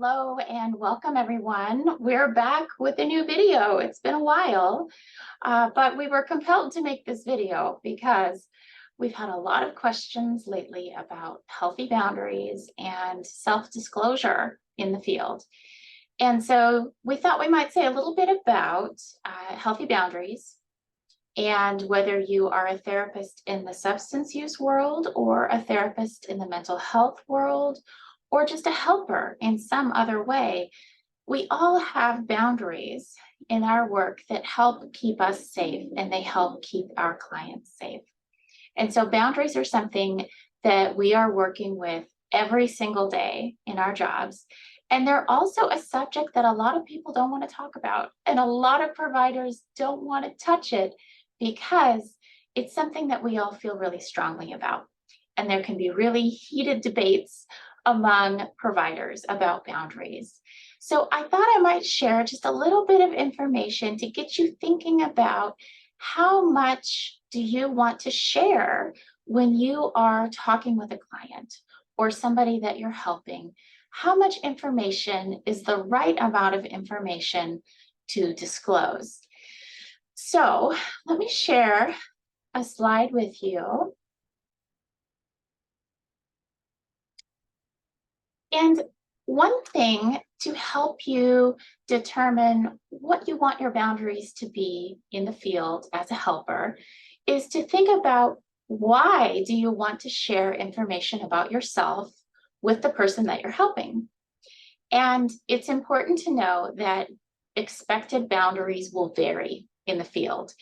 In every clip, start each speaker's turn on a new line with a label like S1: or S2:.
S1: Hello and welcome everyone. We're back with a new video. It's been a while, but we were compelled to make this video because we've had a lot of questions lately about healthy boundaries and self-disclosure in the field. And so we thought we might say a little bit about healthy boundaries and whether you are a therapist in the substance use world or a therapist in the mental health world, or just a helper in some other way, we all have boundaries in our work that help keep us safe and they help keep our clients safe. And so boundaries are something that we are working with every single day in our jobs. And they're also a subject that a lot of people don't want to talk about. And a lot of providers don't want to touch it because it's something that we all feel really strongly about. And there can be really heated debates among providers about boundaries. So I thought I might share just a little bit of information to get you thinking about how much do you want to share when you are talking with a client or somebody that you're helping. How much information is the right amount of information to disclose? So let me share a slide with you. And one thing to help you determine what you want your boundaries to be in the field as a helper is to think about, why do you want to share information about yourself with the person that you're helping? And it's important to know that expected boundaries will vary in the field.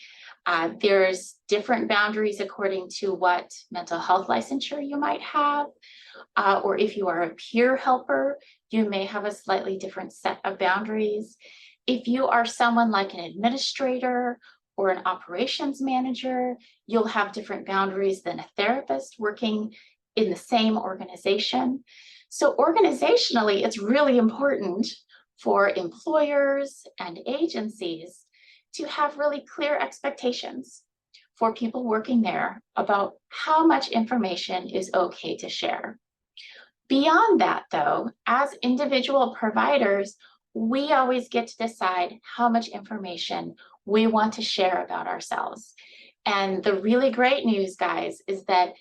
S1: There's different boundaries according to what mental health licensure you might have, or if you are a peer helper, you may have a slightly different set of boundaries. If you are someone like an administrator or an operations manager, you'll have different boundaries than a therapist working in the same organization. So organizationally, it's really important for employers and agencies to have really clear expectations for people working there about how much information is okay to share. Beyond that, though, as individual providers, we always get to decide how much information we want to share about ourselves. And the really great news, guys, is that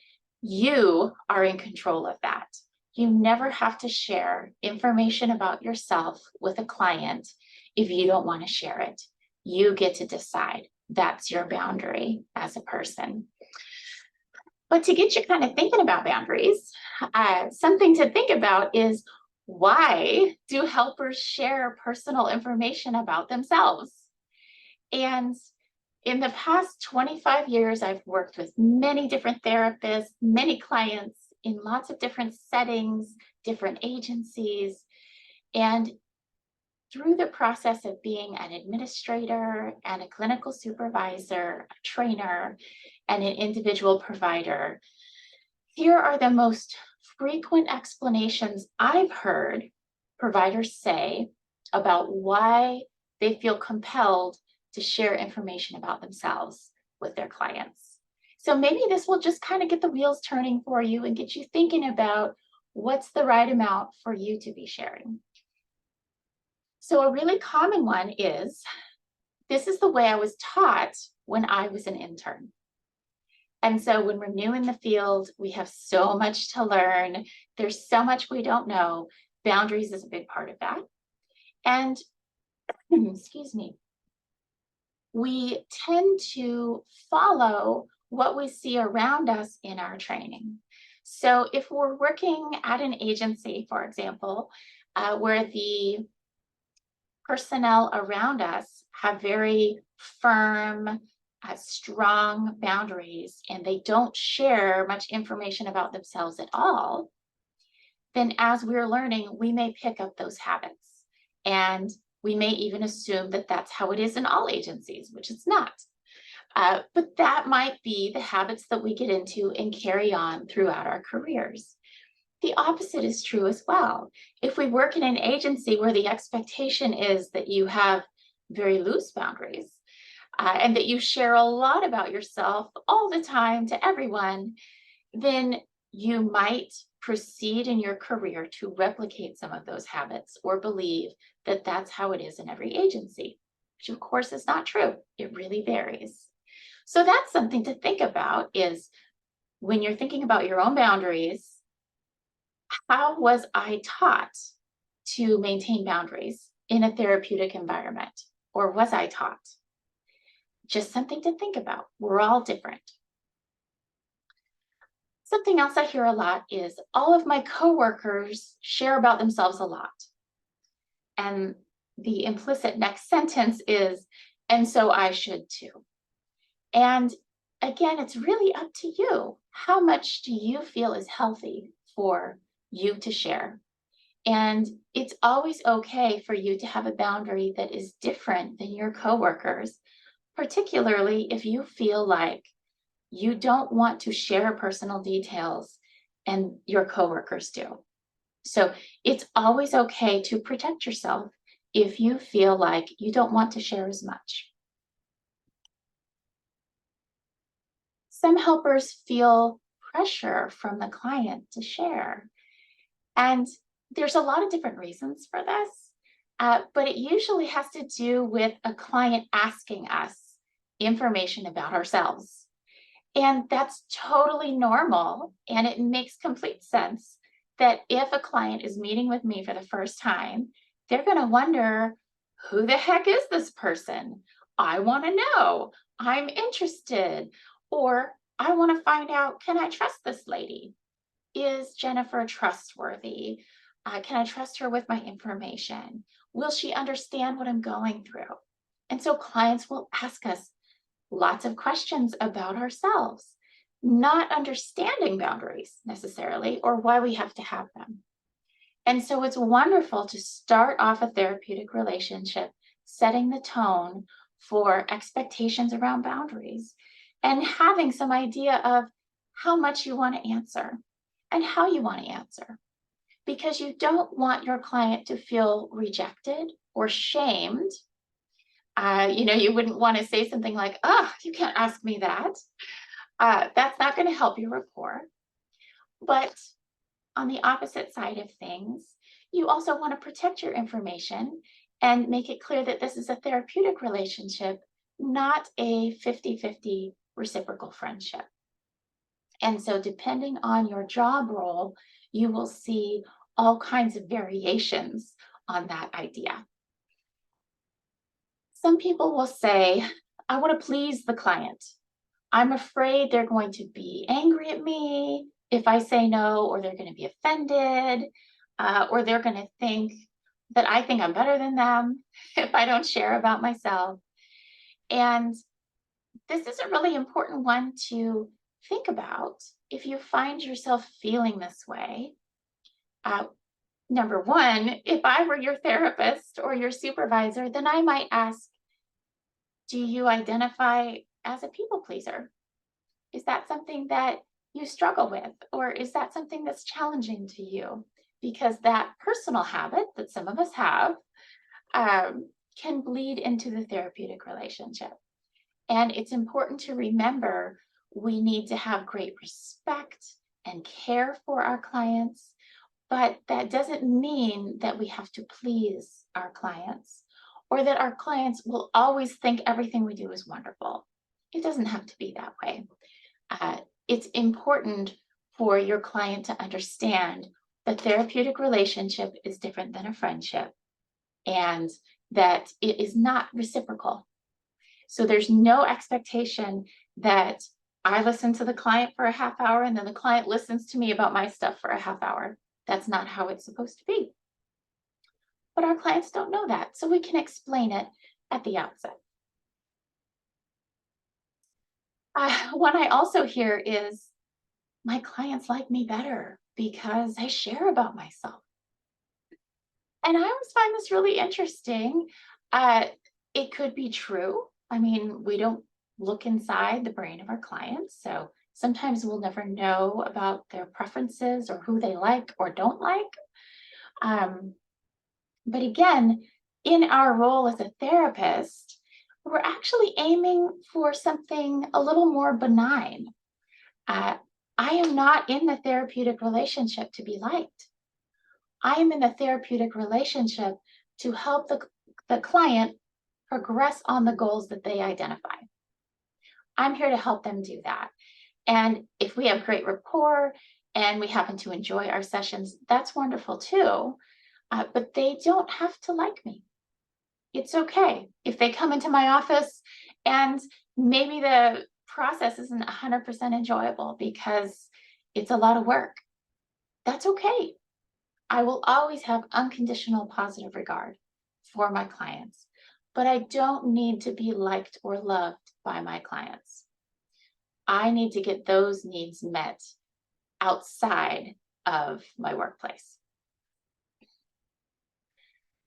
S1: you are in control of that. You never have to share information about yourself with a client if you don't want to share it. You get to decide. That's your boundary as a person. But to get you kind of thinking about boundaries, something to think about is, why do helpers share personal information about themselves? And in the past 25 years, I've worked with many different therapists, many clients in lots of different settings, different agencies. And through the process of being an administrator and a clinical supervisor, a trainer, and an individual provider, here are the most frequent explanations I've heard providers say about why they feel compelled to share information about themselves with their clients. So maybe this will just kind of get the wheels turning for you and get you thinking about what's the right amount for you to be sharing. So a really common one is, this is the way I was taught when I was an intern. And so when we're new in the field, we have so much to learn. There's so much we don't know. Boundaries is a big part of that. And excuse me, we tend to follow what we see around us in our training. So if we're working at an agency, for example, where the personnel around us have very firm, strong boundaries, and they don't share much information about themselves at all, then as we're learning, we may pick up those habits. And we may even assume that that's how it is in all agencies, which it's not. But that might be the habits that we get into and carry on throughout our careers. The opposite is true as well. If we work in an agency where the expectation is that you have very loose boundaries and that you share a lot about yourself all the time to everyone, then you might proceed in your career to replicate some of those habits or believe that that's how it is in every agency, which of course is not true. It really varies. So that's something to think about, is when you're thinking about your own boundaries, how was I taught to maintain boundaries in a therapeutic environment? Or was I taught? Just something to think about. We're all different. Something else I hear a lot is all of my coworkers share about themselves a lot. And the implicit next sentence is, and so I should too. And again, it's really up to you. How much do you feel is healthy for you to share? And it's always okay for you to have a boundary that is different than your coworkers, particularly if you feel like you don't want to share personal details and your coworkers do. So it's always okay to protect yourself if you feel like you don't want to share as much. Some helpers feel pressure from the client to share. And there's a lot of different reasons for this, but it usually has to do with a client asking us information about ourselves. And that's totally normal. And it makes complete sense that if a client is meeting with me for the first time, they're going to wonder, who the heck is this person? I want to know. I'm interested. Or I want to find out, can I trust this lady? Is Jennifer trustworthy? Can I trust her with my information? Will she understand what I'm going through? And so clients will ask us lots of questions about ourselves, not understanding boundaries necessarily or why we have to have them. And so it's wonderful to start off a therapeutic relationship, setting the tone for expectations around boundaries and having some idea of how much you want to answer and how you want to answer. Because you don't want your client to feel rejected or shamed. You wouldn't want to say something like, oh, you can't ask me that. That's not going to help your rapport. But on the opposite side of things, you also want to protect your information and make it clear that this is a therapeutic relationship, not a 50-50 reciprocal friendship. And so depending on your job role, you will see all kinds of variations on that idea. Some people will say, I want to please the client. I'm afraid they're going to be angry at me if I say no, or they're going to be offended, or they're going to think that I think I'm better than them if I don't share about myself. And this is a really important one to think about if you find yourself feeling this way. Number one, if I were your therapist or your supervisor, then I might ask, do you identify as a people pleaser? Is that something that you struggle with? Or is that something that's challenging to you? Because that personal habit that some of us have can bleed into the therapeutic relationship. And it's important to remember we need to have great respect and care for our clients, but that doesn't mean that we have to please our clients or that our clients will always think everything we do is wonderful. It doesn't have to be that way. It's important for your client to understand the therapeutic relationship is different than a friendship and that it is not reciprocal. So there's no expectation that I listen to the client for a half hour and then the client listens to me about my stuff for a half hour. That's not how it's supposed to be. But our clients don't know that, so we can explain it at the outset. What I also hear is, my clients like me better because I share about myself. And I always find this really interesting. It could be true. I mean, we don't look inside the brain of our clients, so sometimes we'll never know about their preferences or who they like or don't like. But again, in our role as a therapist, we're actually aiming for something a little more benign. I am not in the therapeutic relationship to be liked. I am in the therapeutic relationship to help the client progress on the goals that they identify. I'm here to help them do that. And if we have great rapport and we happen to enjoy our sessions, that's wonderful too. But they don't have to like me. It's okay if they come into my office and maybe the process isn't 100% enjoyable because it's a lot of work. That's okay. I will always have unconditional positive regard for my clients, but I don't need to be liked or loved by my clients. I need to get those needs met outside of my workplace.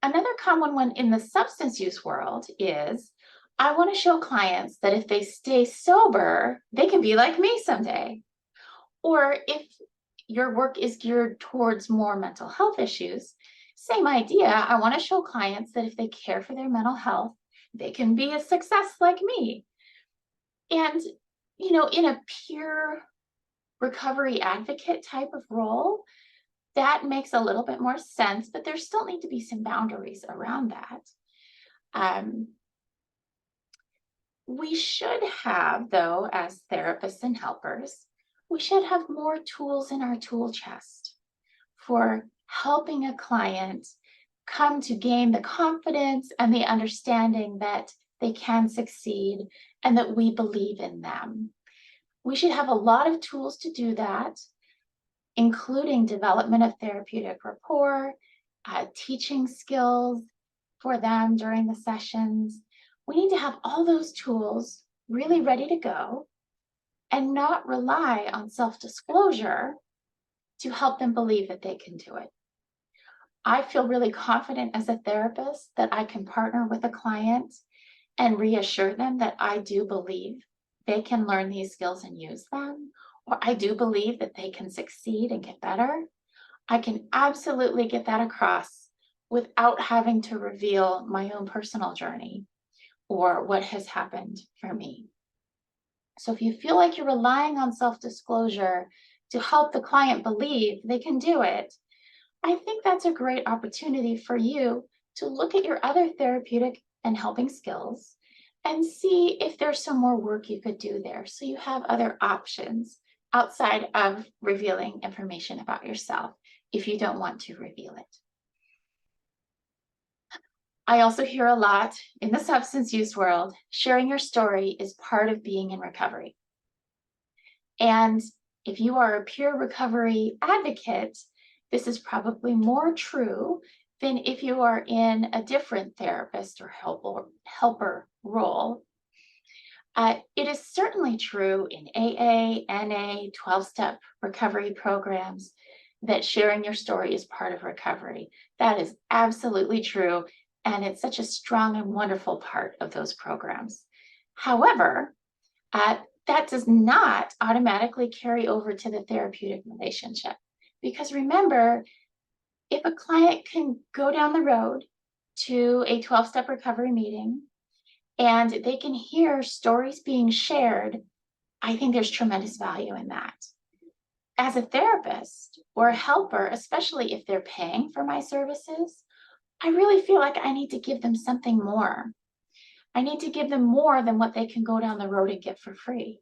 S1: Another common one in the substance use world is I want to show clients that if they stay sober, they can be like me someday. Or if your work is geared towards more mental health issues, same idea. I want to show clients that if they care for their mental health, they can be a success like me. And, in a peer recovery advocate type of role, that makes a little bit more sense, but there still need to be some boundaries around that. We should have, though, as therapists and helpers, we should have more tools in our tool chest for helping a client come to gain the confidence and the understanding that they can succeed and that we believe in them. We should have a lot of tools to do that, including development of therapeutic rapport, teaching skills for them during the sessions. We need to have all those tools really ready to go and not rely on self-disclosure to help them believe that they can do it. I feel really confident as a therapist that I can partner with a client and reassure them that I do believe they can learn these skills and use them, or I do believe that they can succeed and get better. I can absolutely get that across without having to reveal my own personal journey or what has happened for me. So if you feel like you're relying on self-disclosure to help the client believe they can do it, I think that's a great opportunity for you to look at your other therapeutic and helping skills and see if there's some more work you could do there. So you have other options outside of revealing information about yourself if you don't want to reveal it. I also hear a lot in the substance use world, sharing your story is part of being in recovery. And if you are a peer recovery advocate, this is probably more true than if you are in a different therapist or helper role. It is certainly true in AA, NA, 12-step recovery programs that sharing your story is part of recovery. That is absolutely true, and it's such a strong and wonderful part of those programs. However, that does not automatically carry over to the therapeutic relationship. Because remember, if a client can go down the road to a 12-step recovery meeting and they can hear stories being shared, I think there's tremendous value in that. As a therapist or a helper, especially if they're paying for my services, I really feel like I need to give them something more. I need to give them more than what they can go down the road and get for free.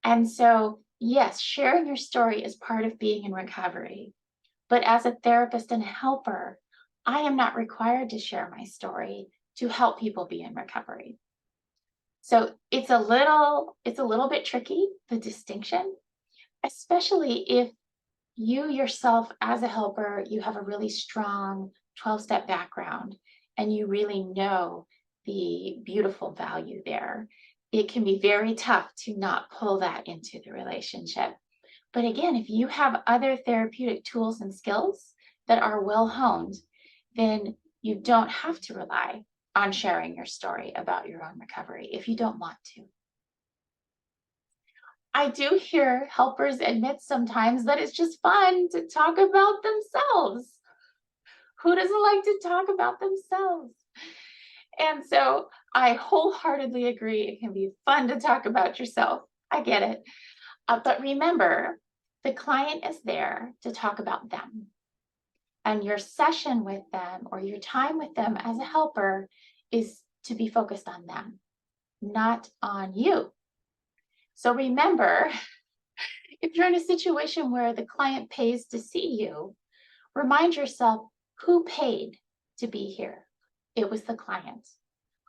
S1: And so, yes, sharing your story is part of being in recovery. But as a therapist and a helper, I am not required to share my story to help people be in recovery. So it's a little bit tricky, the distinction, especially if you yourself as a helper, you have a really strong 12-step background and you really know the beautiful value there. It can be very tough to not pull that into the relationship. But again, if you have other therapeutic tools and skills that are well honed, then you don't have to rely on sharing your story about your own recovery if you don't want to. I do hear helpers admit sometimes that it's just fun to talk about themselves. Who doesn't like to talk about themselves? And so I wholeheartedly agree. It can be fun to talk about yourself. I get it. But remember, the client is there to talk about them. And your session with them or your time with them as a helper is to be focused on them, not on you. So remember, if you're in a situation where the client pays to see you, remind yourself who paid to be here. It was the client.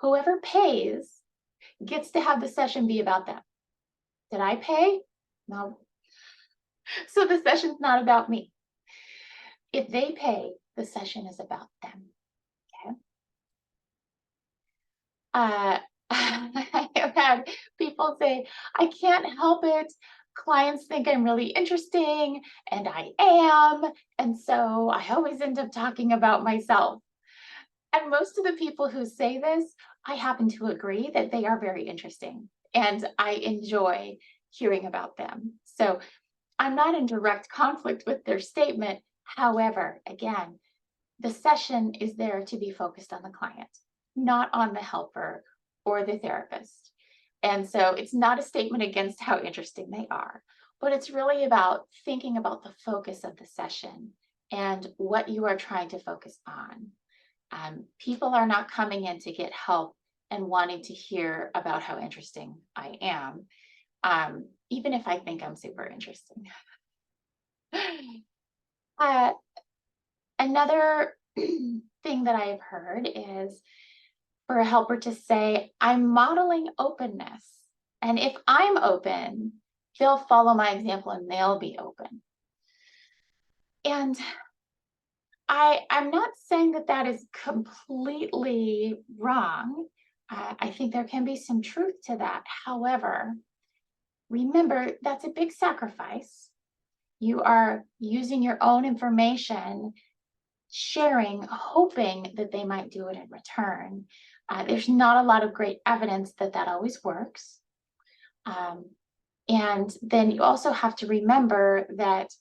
S1: Whoever pays gets to have the session be about them. Did I pay? No. So the session's not about me. If they pay, the session is about them. Okay. I have had people say, I can't help it. Clients think I'm really interesting, and I am. And so I always end up talking about myself. And most of the people who say this, I happen to agree that they are very interesting, and I enjoy hearing about them. So I'm not in direct conflict with their statement. However, again, the session is there to be focused on the client, not on the helper or the therapist. And so it's not a statement against how interesting they are, but it's really about thinking about the focus of the session and what you are trying to focus on. People are not coming in to get help and wanting to hear about how interesting I am, even if I think I'm super interesting. Another thing that I have heard is for a helper to say, I'm modeling openness. And if I'm open, they'll follow my example and they'll be open. And I'm not saying that that is completely wrong. I think there can be some truth to that. However, remember, that's a big sacrifice. You are using your own information, sharing, hoping that they might do it in return. There's not a lot of great evidence that that always works. And then you also have to remember that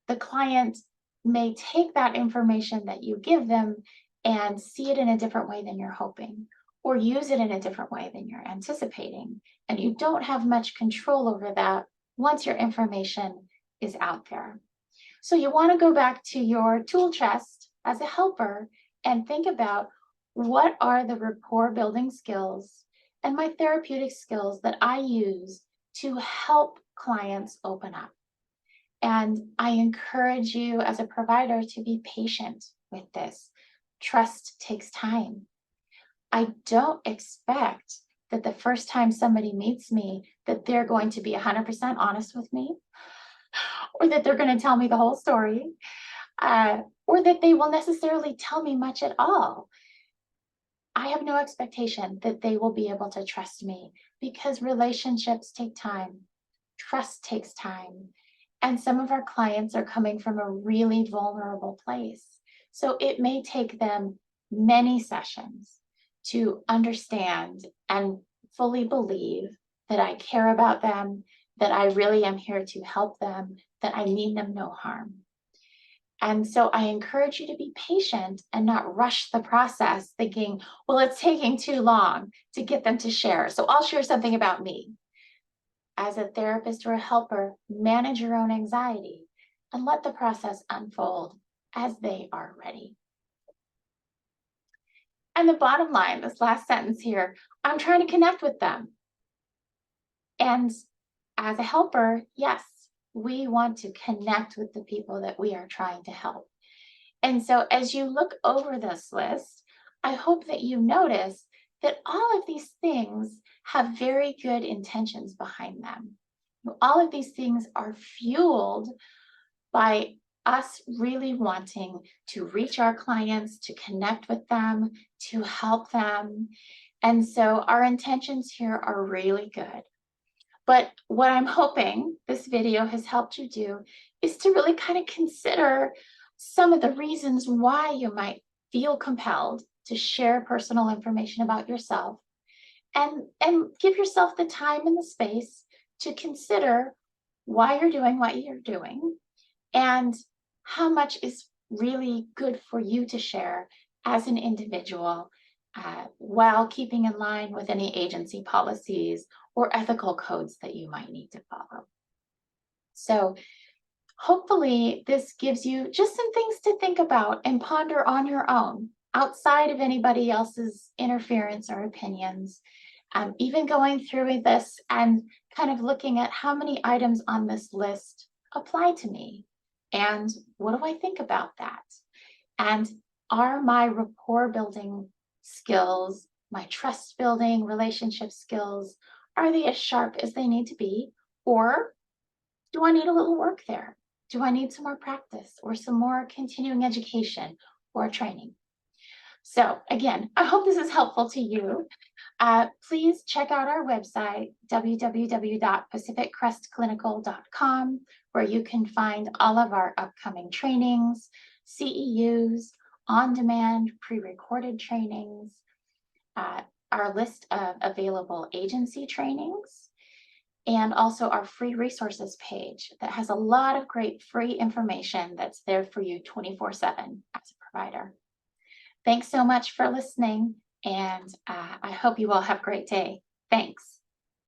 S1: the client may take that information that you give them and see it in a different way than you're hoping, or use it in a different way than you're anticipating. And you don't have much control over that once your information is out there. So you want to go back to your tool chest as a helper and think about, what are the rapport building skills and my therapeutic skills that I use to help clients open up? And I encourage you as a provider to be patient with this. Trust takes time. I don't expect that the first time somebody meets me that they're going to be 100% honest with me, or that they're going to tell me the whole story, or that they will necessarily tell me much at all. I have no expectation that they will be able to trust me, because relationships take time. Trust takes time. And some of our clients are coming from a really vulnerable place. So it may take them many sessions to understand and fully believe that I care about them, that I really am here to help them, that I mean them no harm. And so I encourage you to be patient and not rush the process thinking, well, it's taking too long to get them to share, so I'll share something about me. As a therapist or a helper, manage your own anxiety and let the process unfold as they are ready. And the bottom line, this last sentence here, I'm trying to connect with them. And as a helper, yes, we want to connect with the people that we are trying to help. And so as you look over this list, I hope that you notice that all of these things have very good intentions behind them. All of these things are fueled by us really wanting to reach our clients, to connect with them, to help them. And so our intentions here are really good. But what I'm hoping this video has helped you do is to really kind of consider some of the reasons why you might feel compelled to share personal information about yourself, and give yourself the time and the space to consider why you're doing what you're doing and how much is really good for you to share as an individual, while keeping in line with any agency policies or ethical codes that you might need to follow. So hopefully this gives you just some things to think about and ponder on your own outside of anybody else's interference or opinions. Even going through this and kind of looking at how many items on this list apply to me and what do I think about that? And are my rapport building skills, my trust building relationship skills, are they as sharp as they need to be? Or do I need a little work there? Do I need some more practice or some more continuing education or training? So again, I hope this is helpful to you. Please check out our website, www.pacificcrestclinical.com, where you can find all of our upcoming trainings, CEUs, on-demand pre-recorded trainings, our list of available agency trainings, and also our free resources page that has a lot of great free information that's there for you 24/7 as a provider. Thanks so much for listening, and I hope you all have a great day. Thanks.